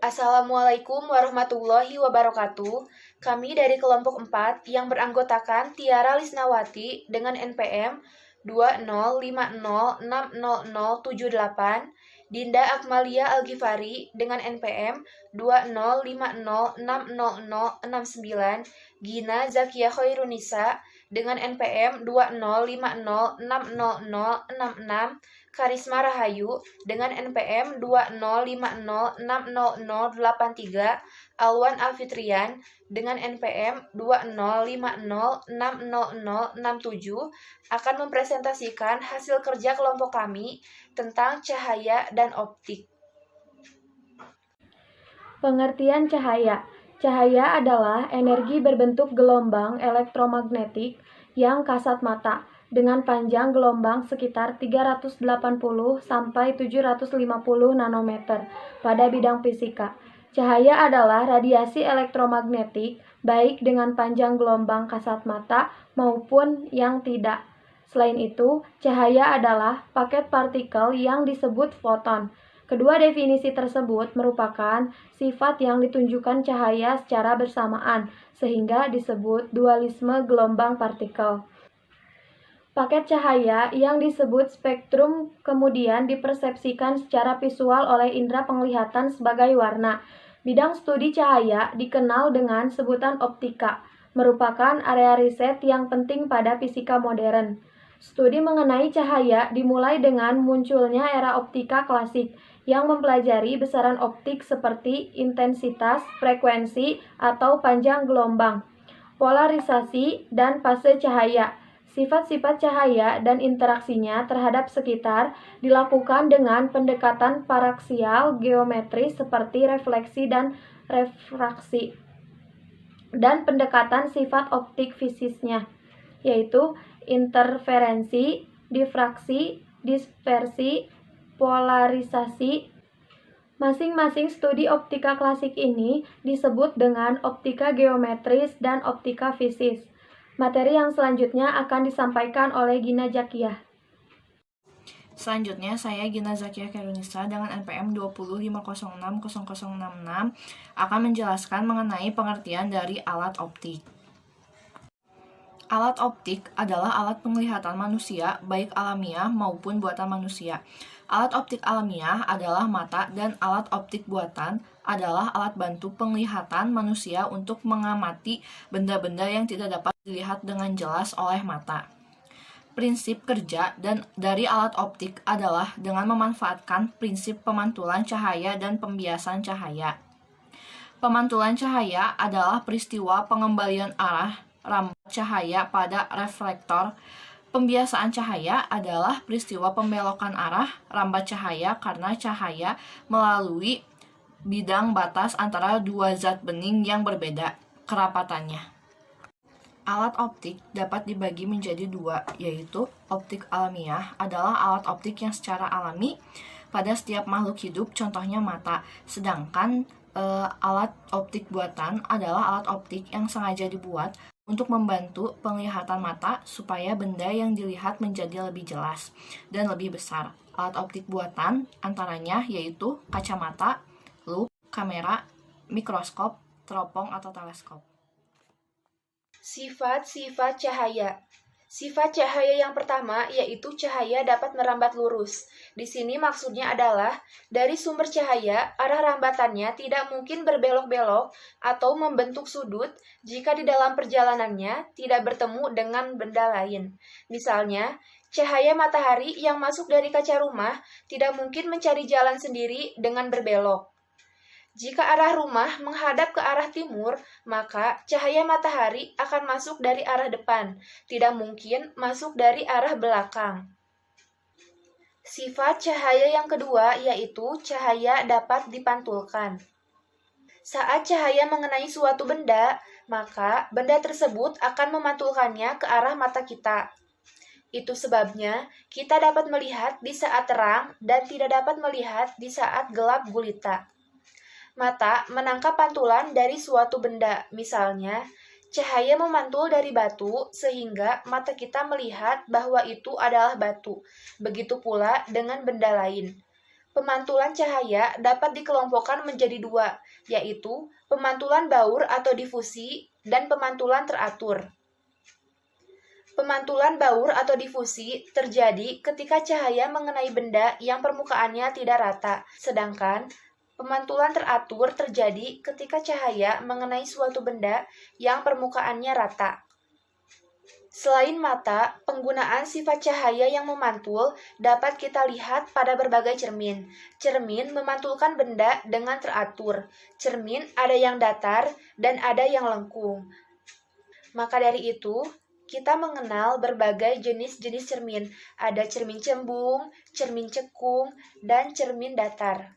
Assalamualaikum warahmatullahi wabarakatuh. Kami dari kelompok 4 yang beranggotakan Tiara Lisnawati dengan NPM 205060078, Dinda Akmalia Algifari dengan NPM 205060069, Gina Zakia Khairunisa dengan NPM 205060066, Karisma Rahayu dengan NPM 205060083, Alwan Alfitrian dengan NPM 205060067 akan mempresentasikan hasil kerja kelompok kami tentang cahaya dan optik. Pengertian cahaya. Cahaya adalah energi berbentuk gelombang elektromagnetik yang kasat mata dengan panjang gelombang sekitar 380 sampai 750 nanometer pada bidang fisika. Cahaya adalah radiasi elektromagnetik baik dengan panjang gelombang kasat mata maupun yang tidak. Selain itu, cahaya adalah paket partikel yang disebut foton. Kedua definisi tersebut merupakan sifat yang ditunjukkan cahaya secara bersamaan, sehingga disebut dualisme gelombang partikel. Paket cahaya yang disebut spektrum kemudian dipersepsikan secara visual oleh indera penglihatan sebagai warna. Bidang studi cahaya dikenal dengan sebutan optika, merupakan area riset yang penting pada fisika modern. Studi mengenai cahaya dimulai dengan munculnya era optika klasik yang mempelajari besaran optik seperti intensitas, frekuensi, atau panjang gelombang, polarisasi, dan fase cahaya. Sifat-sifat cahaya dan interaksinya terhadap sekitar dilakukan dengan pendekatan paraksial geometris seperti refleksi dan refraksi, dan pendekatan sifat optik fisiknya, yaitu interferensi, difraksi, dispersi, polarisasi. Masing-masing studi optika klasik ini disebut dengan optika geometris dan optika fisis. Materi yang selanjutnya akan disampaikan oleh Gina Zakia. Selanjutnya, saya Gina Zakia Khairunisa dengan NPM 205060066 akan menjelaskan mengenai pengertian dari alat optik. Alat optik adalah alat penglihatan manusia, baik alamiah maupun buatan manusia. Alat optik alamiah adalah mata dan alat optik buatan adalah alat bantu penglihatan manusia untuk mengamati benda-benda yang tidak dapat dilihat dengan jelas oleh mata. Prinsip kerja dari alat optik adalah dengan memanfaatkan prinsip pemantulan cahaya dan pembiasan cahaya. Pemantulan cahaya adalah peristiwa pengembalian arah rambat cahaya pada reflektor. Pembiasaan cahaya adalah peristiwa pembelokan arah rambat cahaya karena cahaya melalui bidang batas antara dua zat bening yang berbeda kerapatannya. Alat optik dapat dibagi menjadi dua, yaitu optik alamiah adalah alat optik yang secara alami pada setiap makhluk hidup, contohnya mata. Sedangkan alat optik buatan adalah alat optik yang sengaja dibuat untuk membantu penglihatan mata supaya benda yang dilihat menjadi lebih jelas dan lebih besar. Alat optik buatan antaranya yaitu kacamata, lup, kamera, mikroskop, teropong atau teleskop. Sifat-sifat cahaya. Sifat cahaya yang pertama yaitu cahaya dapat merambat lurus. Di sini maksudnya adalah dari sumber cahaya, arah rambatannya tidak mungkin berbelok-belok atau membentuk sudut jika di dalam perjalanannya tidak bertemu dengan benda lain. Misalnya, cahaya matahari yang masuk dari kaca rumah tidak mungkin mencari jalan sendiri dengan berbelok. Jika arah rumah menghadap ke arah timur, maka cahaya matahari akan masuk dari arah depan, tidak mungkin masuk dari arah belakang. Sifat cahaya yang kedua yaitu cahaya dapat dipantulkan. Saat cahaya mengenai suatu benda, maka benda tersebut akan memantulkannya ke arah mata kita. Itu sebabnya kita dapat melihat di saat terang dan tidak dapat melihat di saat gelap gulita. Mata menangkap pantulan dari suatu benda, misalnya cahaya memantul dari batu sehingga mata kita melihat bahwa itu adalah batu. Begitu pula dengan benda lain. Pemantulan cahaya dapat dikelompokkan menjadi dua, yaitu pemantulan baur atau difusi dan pemantulan teratur. Pemantulan baur atau difusi terjadi ketika cahaya mengenai benda yang permukaannya tidak rata, sedangkan pemantulan teratur terjadi ketika cahaya mengenai suatu benda yang permukaannya rata. Selain mata, penggunaan sifat cahaya yang memantul dapat kita lihat pada berbagai cermin. Cermin memantulkan benda dengan teratur. Cermin ada yang datar dan ada yang lengkung. Maka dari itu, kita mengenal berbagai jenis-jenis cermin. Ada cermin cembung, cermin cekung, dan cermin datar.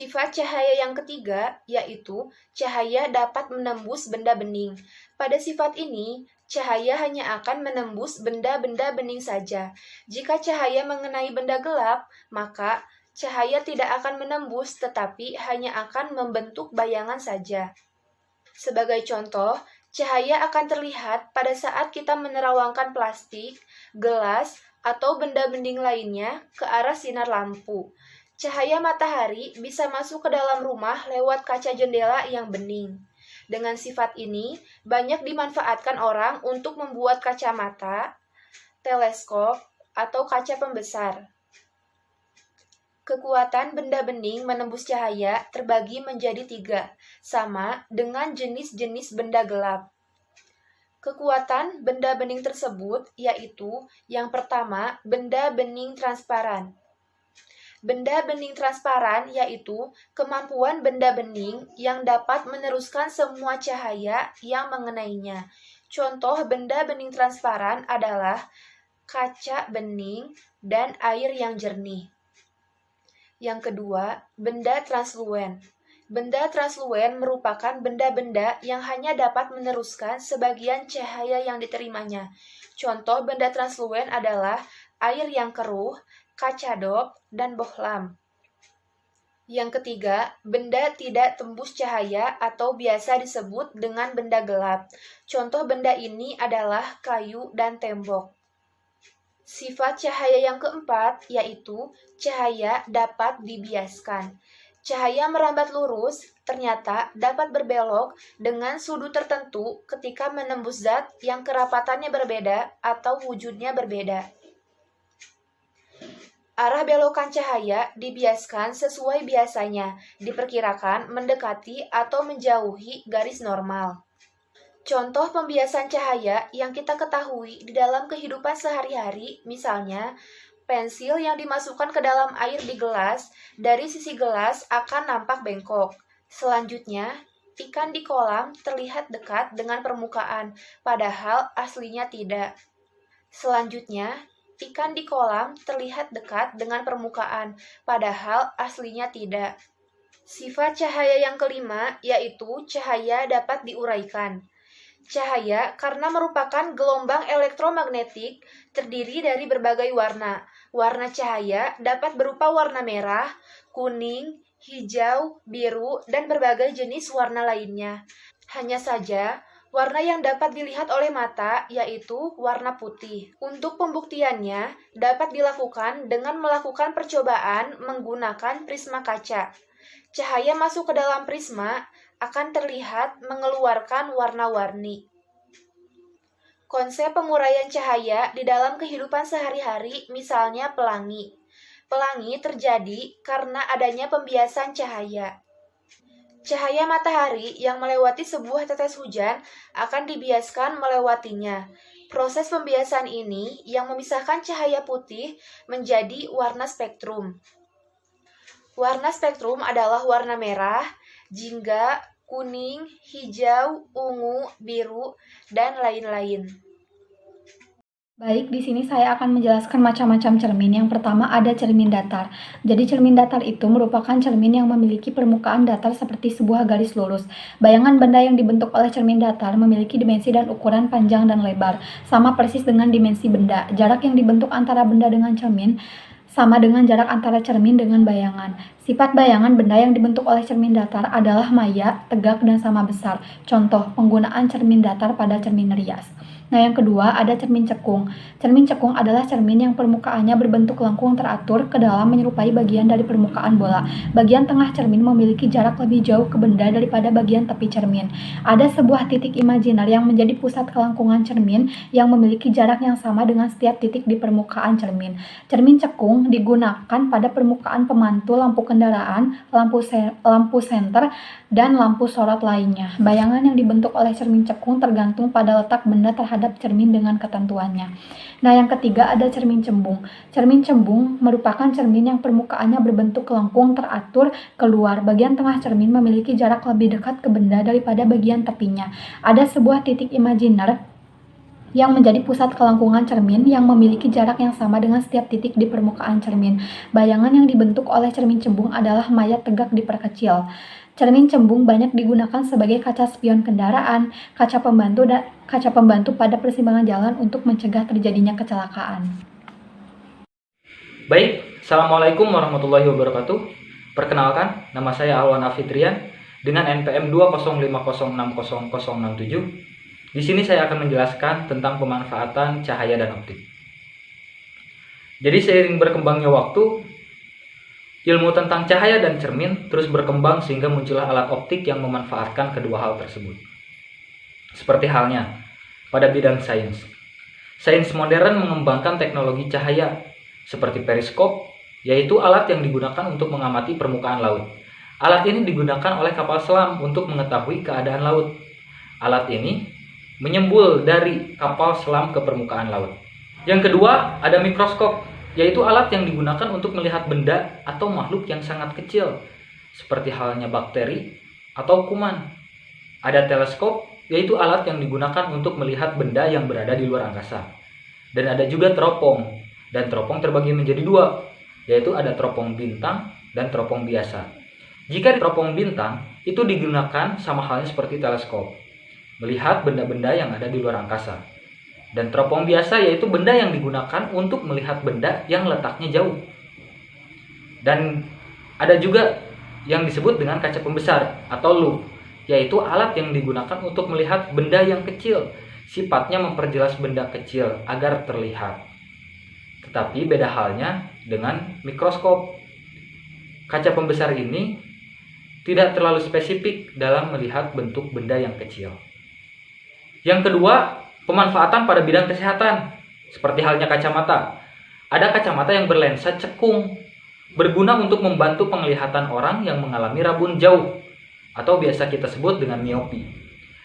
Sifat cahaya yang ketiga yaitu cahaya dapat menembus benda bening. Pada sifat ini, cahaya hanya akan menembus benda-benda bening saja. Jika cahaya mengenai benda gelap, maka cahaya tidak akan menembus tetapi hanya akan membentuk bayangan saja. Sebagai contoh, cahaya akan terlihat pada saat kita menerawangkan plastik, gelas, atau benda bening lainnya ke arah sinar lampu. Cahaya matahari bisa masuk ke dalam rumah lewat kaca jendela yang bening. Dengan sifat ini, banyak dimanfaatkan orang untuk membuat kacamata, teleskop, atau kaca pembesar. Kekuatan benda bening menembus cahaya terbagi menjadi 3, sama dengan jenis-jenis benda gelap. Kekuatan benda bening tersebut yaitu yang pertama, benda bening transparan. Benda bening transparan yaitu kemampuan benda bening yang dapat meneruskan semua cahaya yang mengenainya. Contoh benda bening transparan adalah kaca bening dan air yang jernih. Yang kedua, benda transluen. Benda transluen merupakan benda-benda yang hanya dapat meneruskan sebagian cahaya yang diterimanya. Contoh benda transluen adalah air yang keruh, kaca dop, dan bohlam. Yang ketiga, benda tidak tembus cahaya atau biasa disebut dengan benda gelap. Contoh benda ini adalah kayu dan tembok. Sifat cahaya yang keempat yaitu cahaya dapat dibiaskan. Cahaya merambat lurus ternyata dapat berbelok dengan sudut tertentu ketika menembus zat yang kerapatannya berbeda atau wujudnya berbeda. Arah belokan cahaya dibiaskan sesuai biasanya, diperkirakan mendekati atau menjauhi garis normal. Contoh pembiasan cahaya yang kita ketahui di dalam kehidupan sehari-hari, misalnya pensil yang dimasukkan ke dalam air di gelas, dari sisi gelas akan nampak bengkok. Selanjutnya, ikan di kolam terlihat dekat dengan permukaan, padahal aslinya tidak. Selanjutnya, ikan di kolam terlihat dekat dengan permukaan, padahal aslinya tidak. Sifat cahaya yang kelima yaitu cahaya dapat diuraikan. Cahaya karena merupakan gelombang elektromagnetik terdiri dari berbagai warna. Warna cahaya dapat berupa warna merah, kuning, hijau, biru, dan berbagai jenis warna lainnya. Hanya saja, warna yang dapat dilihat oleh mata yaitu warna putih. Untuk pembuktiannya dapat dilakukan dengan melakukan percobaan menggunakan prisma kaca. Cahaya masuk ke dalam prisma akan terlihat mengeluarkan warna-warni. Konsep penguraian cahaya di dalam kehidupan sehari-hari, misalnya pelangi. Pelangi terjadi karena adanya pembiasan cahaya. Cahaya matahari yang melewati sebuah tetes hujan akan dibiaskan melewatinya. Proses pembiasan ini yang memisahkan cahaya putih menjadi warna spektrum. Warna spektrum adalah warna merah, jingga, kuning, hijau, ungu, biru, dan lain-lain. Baik, di sini saya akan menjelaskan macam-macam cermin. Yang pertama ada cermin datar. Jadi cermin datar itu merupakan cermin yang memiliki permukaan datar seperti sebuah garis lurus. Bayangan benda yang dibentuk oleh cermin datar memiliki dimensi dan ukuran panjang dan lebar, sama persis dengan dimensi benda. Jarak yang dibentuk antara benda dengan cermin sama dengan jarak antara cermin dengan bayangan. Sifat bayangan benda yang dibentuk oleh cermin datar adalah maya, tegak, dan sama besar. Contoh, penggunaan cermin datar pada cermin rias. Nah, yang kedua ada cermin cekung. Cermin cekung adalah cermin yang permukaannya berbentuk lengkung teratur ke dalam menyerupai bagian dari permukaan bola. Bagian tengah cermin memiliki jarak lebih jauh ke benda daripada bagian tepi cermin. Ada sebuah titik imajiner yang menjadi pusat kelengkungan cermin yang memiliki jarak yang sama dengan setiap titik di permukaan cermin. Cermin cekung digunakan pada permukaan pemantul lampu kendaraan, lampu senter, dan lampu sorot lainnya. Bayangan yang dibentuk oleh cermin cekung tergantung pada letak benda terhadap cermin dengan ketentuannya. Nah, yang ketiga ada cermin cembung. Cermin cembung merupakan cermin yang permukaannya berbentuk lengkung teratur keluar. Bagian tengah cermin memiliki jarak lebih dekat ke benda daripada bagian tepinya. Ada sebuah titik imajiner yang menjadi pusat kelengkungan cermin yang memiliki jarak yang sama dengan setiap titik di permukaan cermin. Bayangan yang dibentuk oleh cermin cembung adalah mayat tegak diperkecil. Cermin cembung banyak digunakan sebagai kaca spion kendaraan, kaca pembantu pada persimpangan jalan untuk mencegah terjadinya kecelakaan. Baik, Assalamualaikum warahmatullahi wabarakatuh. Perkenalkan, nama saya Alwan Afitrian dengan NPM 205060067. Di sini saya akan menjelaskan tentang pemanfaatan cahaya dan optik. Jadi seiring berkembangnya waktu, ilmu tentang cahaya dan cermin terus berkembang sehingga muncullah alat optik yang memanfaatkan kedua hal tersebut. Seperti halnya pada bidang sains. Sains modern mengembangkan teknologi cahaya seperti periskop, yaitu alat yang digunakan untuk mengamati permukaan laut. Alat ini digunakan oleh kapal selam untuk mengetahui keadaan laut. Alat ini menyembul dari kapal selam ke permukaan laut. Yang kedua, ada mikroskop, yaitu alat yang digunakan untuk melihat benda atau makhluk yang sangat kecil, seperti halnya bakteri atau kuman. Ada teleskop, yaitu alat yang digunakan untuk melihat benda yang berada di luar angkasa. Dan ada juga teropong, dan teropong terbagi menjadi dua, yaitu ada teropong bintang dan teropong biasa. Jika teropong bintang, itu digunakan sama halnya seperti teleskop, melihat benda-benda yang ada di luar angkasa. Dan teropong biasa yaitu benda yang digunakan untuk melihat benda yang letaknya jauh. Dan ada juga yang disebut dengan kaca pembesar atau loupe, yaitu alat yang digunakan untuk melihat benda yang kecil. Sifatnya memperjelas benda kecil agar terlihat. Tetapi beda halnya dengan mikroskop. Kaca pembesar ini tidak terlalu spesifik dalam melihat bentuk benda yang kecil. Yang kedua, pemanfaatan pada bidang kesehatan, seperti halnya kacamata. Ada kacamata yang berlensa cekung, berguna untuk membantu penglihatan orang yang mengalami rabun jauh, atau biasa kita sebut dengan miopi.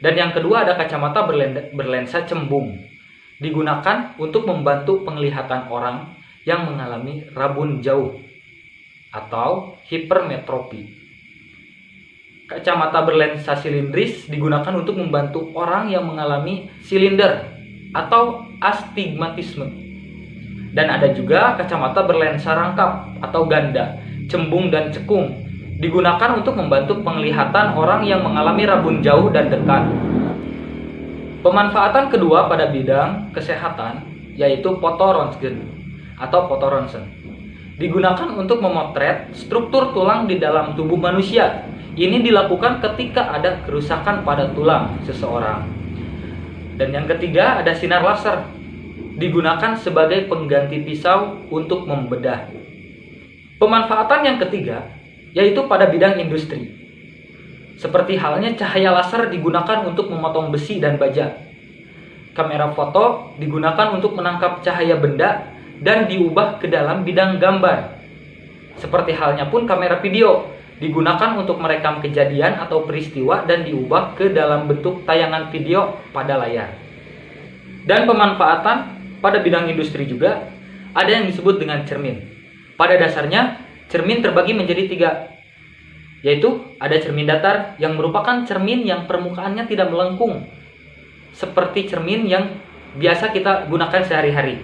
Dan yang kedua ada kacamata berlensa cembung, digunakan untuk membantu penglihatan orang yang mengalami rabun jauh, atau hipermetropi. Kacamata berlensa silindris digunakan untuk membantu orang yang mengalami silinder atau astigmatisme. Dan ada juga kacamata berlensa rangkap atau ganda, cembung dan cekung, digunakan untuk membantu penglihatan orang yang mengalami rabun jauh dan dekat. Pemanfaatan kedua pada bidang kesehatan yaitu fotoröntgen atau fotoronsen. Digunakan untuk memotret struktur tulang di dalam tubuh manusia. Ini dilakukan ketika ada kerusakan pada tulang seseorang. Dan yang ketiga ada sinar laser. Digunakan sebagai pengganti pisau untuk membedah. Pemanfaatan yang ketiga yaitu pada bidang industri. Seperti halnya cahaya laser digunakan untuk memotong besi dan baja. Kamera foto digunakan untuk menangkap cahaya benda dan diubah ke dalam bidang gambar. Seperti halnya pun kamera video digunakan untuk merekam kejadian atau peristiwa dan diubah ke dalam bentuk tayangan video pada layar. Dan pemanfaatan pada bidang industri juga ada yang disebut dengan cermin. Pada dasarnya cermin terbagi menjadi tiga, yaitu ada cermin datar yang merupakan cermin yang permukaannya tidak melengkung, seperti cermin yang biasa kita gunakan sehari-hari.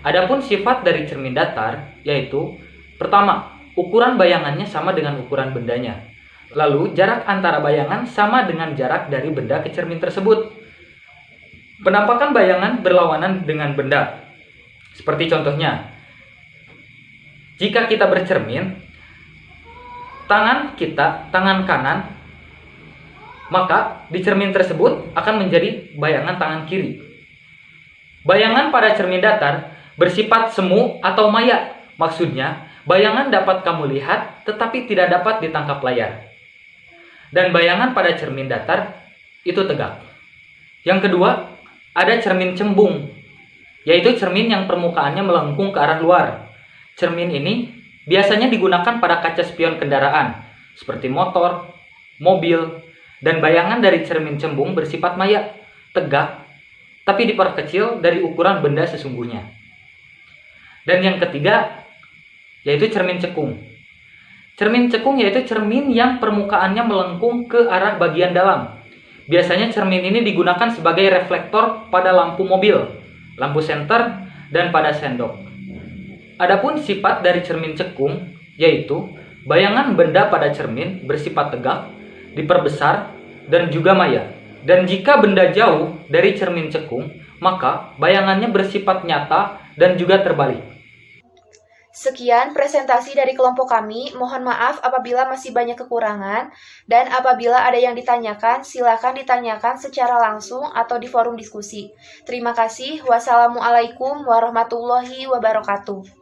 Adapun sifat dari cermin datar yaitu pertama, ukuran bayangannya sama dengan ukuran bendanya. Lalu jarak antara bayangan sama dengan jarak dari benda ke cermin tersebut. Penampakan bayangan berlawanan dengan benda. Seperti contohnya, jika kita bercermin, tangan kanan, maka di cermin tersebut akan menjadi bayangan tangan kiri. Bayangan pada cermin datar bersifat semu atau maya. Maksudnya, bayangan dapat kamu lihat tetapi tidak dapat ditangkap layar. Dan bayangan pada cermin datar itu tegak. Yang kedua, ada cermin cembung, yaitu cermin yang permukaannya melengkung ke arah luar. Cermin ini biasanya digunakan pada kaca spion kendaraan, seperti motor, mobil, dan bayangan dari cermin cembung bersifat maya, tegak, tapi diperkecil dari ukuran benda sesungguhnya. Dan yang ketiga, yaitu cermin cekung. Cermin cekung yaitu cermin yang permukaannya melengkung ke arah bagian dalam. Biasanya cermin ini digunakan sebagai reflektor pada lampu mobil, lampu senter, dan pada sendok. Adapun sifat dari cermin cekung, yaitu bayangan benda pada cermin bersifat tegak, diperbesar, dan juga maya. Dan jika benda jauh dari cermin cekung, maka bayangannya bersifat nyata dan juga terbalik. Sekian presentasi dari kelompok kami. Mohon maaf apabila masih banyak kekurangan, dan apabila ada yang ditanyakan, silakan ditanyakan secara langsung atau di forum diskusi. Terima kasih. Wassalamualaikum warahmatullahi wabarakatuh.